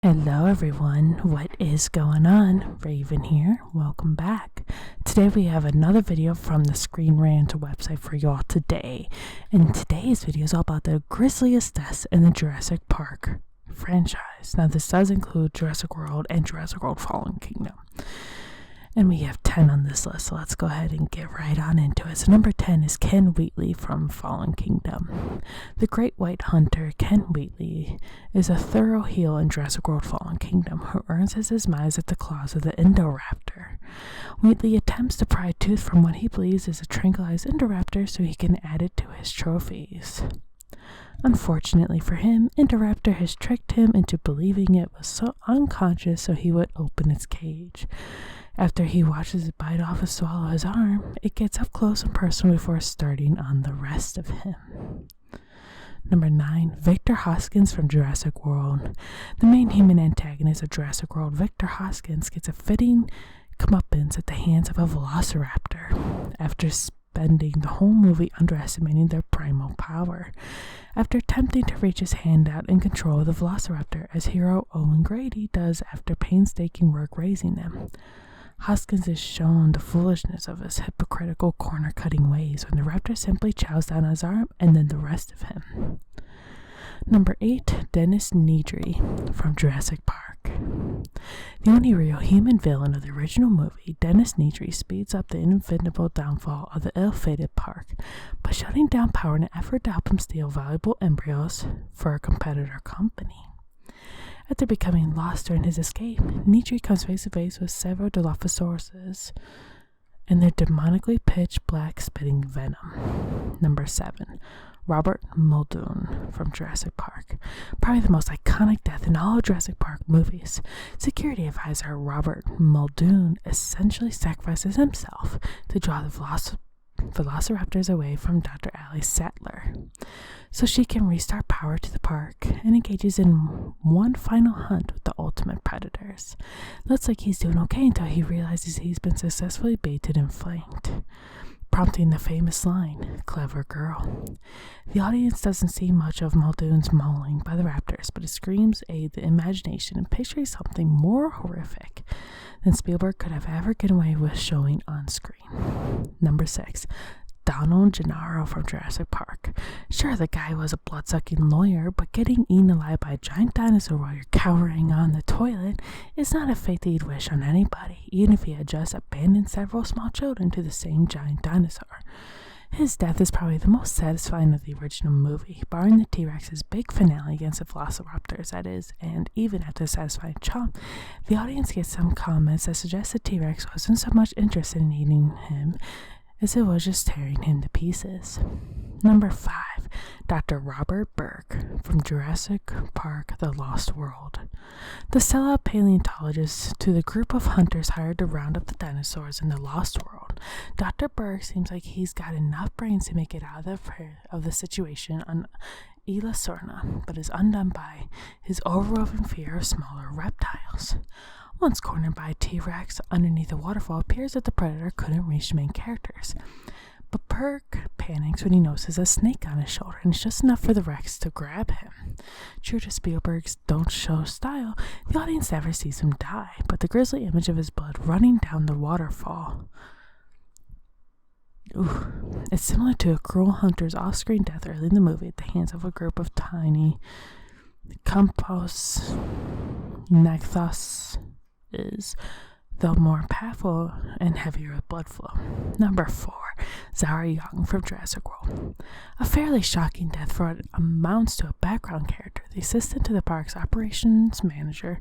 Hello everyone, what is going on? Raven here, welcome back. Today we have another video from the Screen Rant website for y'all today. And today's video is all about the grisliest deaths in the Jurassic Park franchise. Now this does include Jurassic World and Jurassic World Fallen Kingdom. And we have 10 on this list, so let's go ahead and get right on into it. So number 10 is Ken Wheatley from Fallen Kingdom. The great white hunter, Ken Wheatley, is a thorough heel in Jurassic World Fallen Kingdom who earns his demise at the claws of the Indoraptor. Wheatley attempts to pry a tooth from what he believes is a tranquilized Indoraptor so he can add it to his trophies. Unfortunately for him, Indoraptor has tricked him into believing it was so unconscious so he would open its cage. After he watches it bite off and swallow his arm, it gets up close and personal before starting on the rest of him. Number 9, Victor Hoskins from Jurassic World. The main human antagonist of Jurassic World, Victor Hoskins, gets a fitting comeuppance at the hands of a velociraptor after spending the whole movie underestimating their primal power. After attempting to reach his hand out and control the velociraptor, as hero Owen Grady does after painstaking work raising them, Hoskins is shown the foolishness of his hypocritical corner-cutting ways when the raptor simply chows down on his arm and then the rest of him. Number 8, Dennis Nedry from Jurassic Park. The only real human villain of the original movie, Dennis Nedry speeds up the inevitable downfall of the ill-fated park by shutting down power in an effort to help him steal valuable embryos for a competitor company. After becoming lost during his escape, Nedry comes face to face with several Dilophosaurus and their demonically pitch black spitting venom. Number 7, Robert Muldoon from Jurassic Park. Probably the most iconic death in all of Jurassic Park movies. Security advisor Robert Muldoon essentially sacrifices himself to draw the velociraptors away from Dr. Alice Sattler so she can restart power to the park, and engages in one final hunt with the ultimate predators. Looks like he's doing okay until he realizes he's been successfully baited and flanked, prompting the famous line, "Clever girl." The audience doesn't see much of Muldoon's mauling by the raptors, but his screams aid the imagination in picturing something more horrific than Spielberg could have ever gotten away with showing on screen. Number 6, Donald Gennaro from Jurassic Park. Sure, the guy was a blood-sucking lawyer, but getting eaten alive by a giant dinosaur while you're cowering on the toilet is not a fate that you'd wish on anybody, even if he had just abandoned several small children to the same giant dinosaur. His death is probably the most satisfying of the original movie, barring the T-Rex's big finale against the Velociraptors, that is, and even after the satisfying chomp, the audience gets some comments that suggest the T-Rex wasn't so much interested in eating him as it was just tearing him to pieces. Number 5, Dr. Robert Burke from Jurassic Park The Lost World. The sellout paleontologist to the group of hunters hired to round up the dinosaurs in the Lost World, Dr. Burke seems like he's got enough brains to make it out of the situation on Isla Sorna, but is undone by his overwhelming fear of smaller reptiles. Once cornered by a T-Rex underneath a waterfall, it appears that the predator couldn't reach the main characters. But Burke panics when he notices a snake on his shoulder, and it's just enough for the Rex to grab him. True to Spielberg's don't show style, the audience never sees him die, but the grisly image of his blood running down the waterfall. It's similar to a cruel hunter's off-screen death early in the movie at the hands of a group of tiny Campos Nagthos is, though more powerful and heavier with blood flow. Number 4, Zara Young from Jurassic World. A fairly shocking death for what amounts to a background character. The assistant to the park's operations manager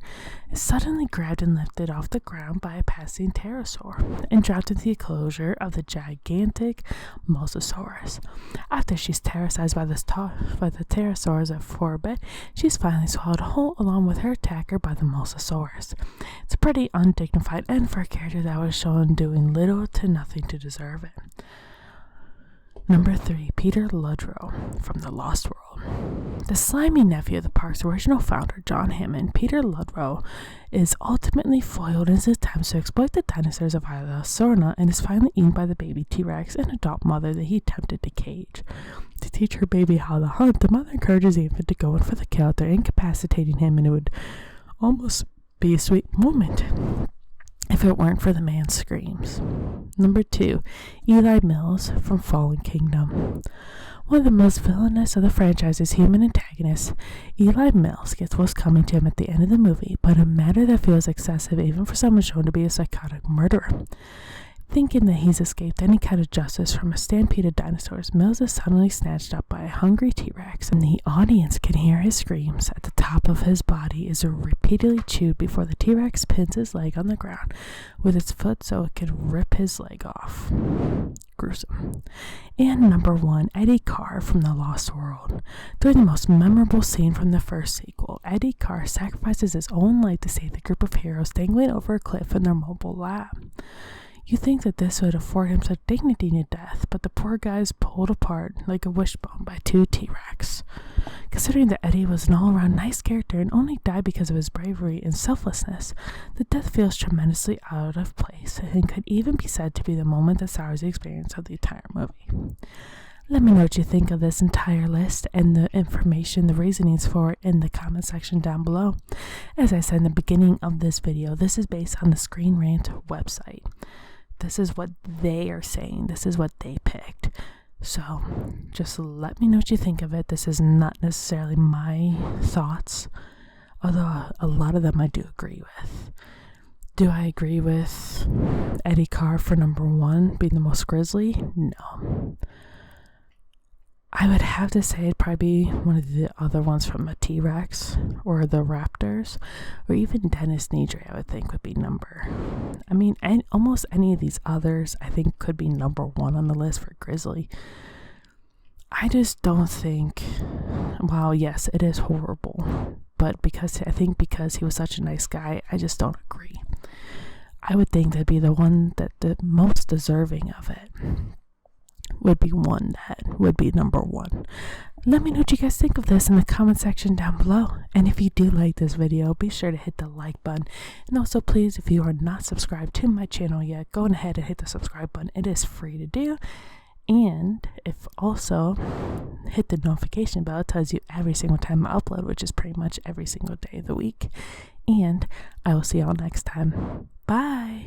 is suddenly grabbed and lifted off the ground by a passing pterosaur and dropped into the enclosure of the gigantic Mosasaurus. After she's terrorized by the pterosaurs at Forbet, she's finally swallowed whole along with her attacker by the Mosasaurus. It's a pretty undignified end for a character that was shown doing little to nothing to deserve it. Number 3, Peter Ludlow from The Lost World. The slimy nephew of the park's original founder, John Hammond, Peter Ludlow, is ultimately foiled in his attempts to exploit the dinosaurs of Isla Sorna and is finally eaten by the baby T-Rex and adult mother that he attempted to cage. To teach her baby how to hunt, the mother encourages the infant to go in for the kill after incapacitating him, and it would almost be a sweet moment if it weren't for the man's screams. Number 2, Eli Mills from Fallen Kingdom. One of the most villainous of the franchise's human antagonists, Eli Mills gets what's coming to him at the end of the movie, but in a manner that feels excessive even for someone shown to be a psychotic murderer. Thinking that he's escaped any kind of justice from a stampede of dinosaurs, Mills is suddenly snatched up by a hungry T-Rex, and the audience can hear his screams at the top of his body as are repeatedly chewed before the T-Rex pins his leg on the ground with its foot so it could rip his leg off. Gruesome. And number 1, Eddie Carr from The Lost World. During the most memorable scene from the first sequel, Eddie Carr sacrifices his own life to save the group of heroes dangling over a cliff in their mobile lab. You think that this would afford him such dignity to death, but the poor guy is pulled apart like a wishbone by 2 T-Rex. Considering that Eddie was an all-around nice character and only died because of his bravery and selflessness, the death feels tremendously out of place and could even be said to be the moment that sours the experience of the entire movie. Let me know what you think of this entire list and the information, the reasonings for it in the comment section down below. As I said in the beginning of this video, this is based on the Screen Rant website. This is what they are saying. This is what they picked. So just let me know what you think of it. This is not necessarily my thoughts, although a lot of them I do agree with. Do I agree with Eddie Carr for number 1 being the most grisly? No. I would have to say it'd probably be one of the other ones from a T-Rex or the Raptors, or even Dennis Nedry, I would think would be number. I mean, almost any of these others I think could be number 1 on the list for Grizzly. I just don't think, well, yes, it is horrible, but because he was such a nice guy, I just don't agree. I would think that'd be the one that the most deserving of it would be one that would be number 1. Let me know what you guys think of this in the comment section down below. And if you do like this video, be sure to hit the like button. And also, please, if you are not subscribed to my channel yet, go ahead and hit the subscribe button. It is free to do. And if also hit the notification bell, it tells you every single time I upload, which is pretty much every single day of the week. And I will see y'all next time. Bye.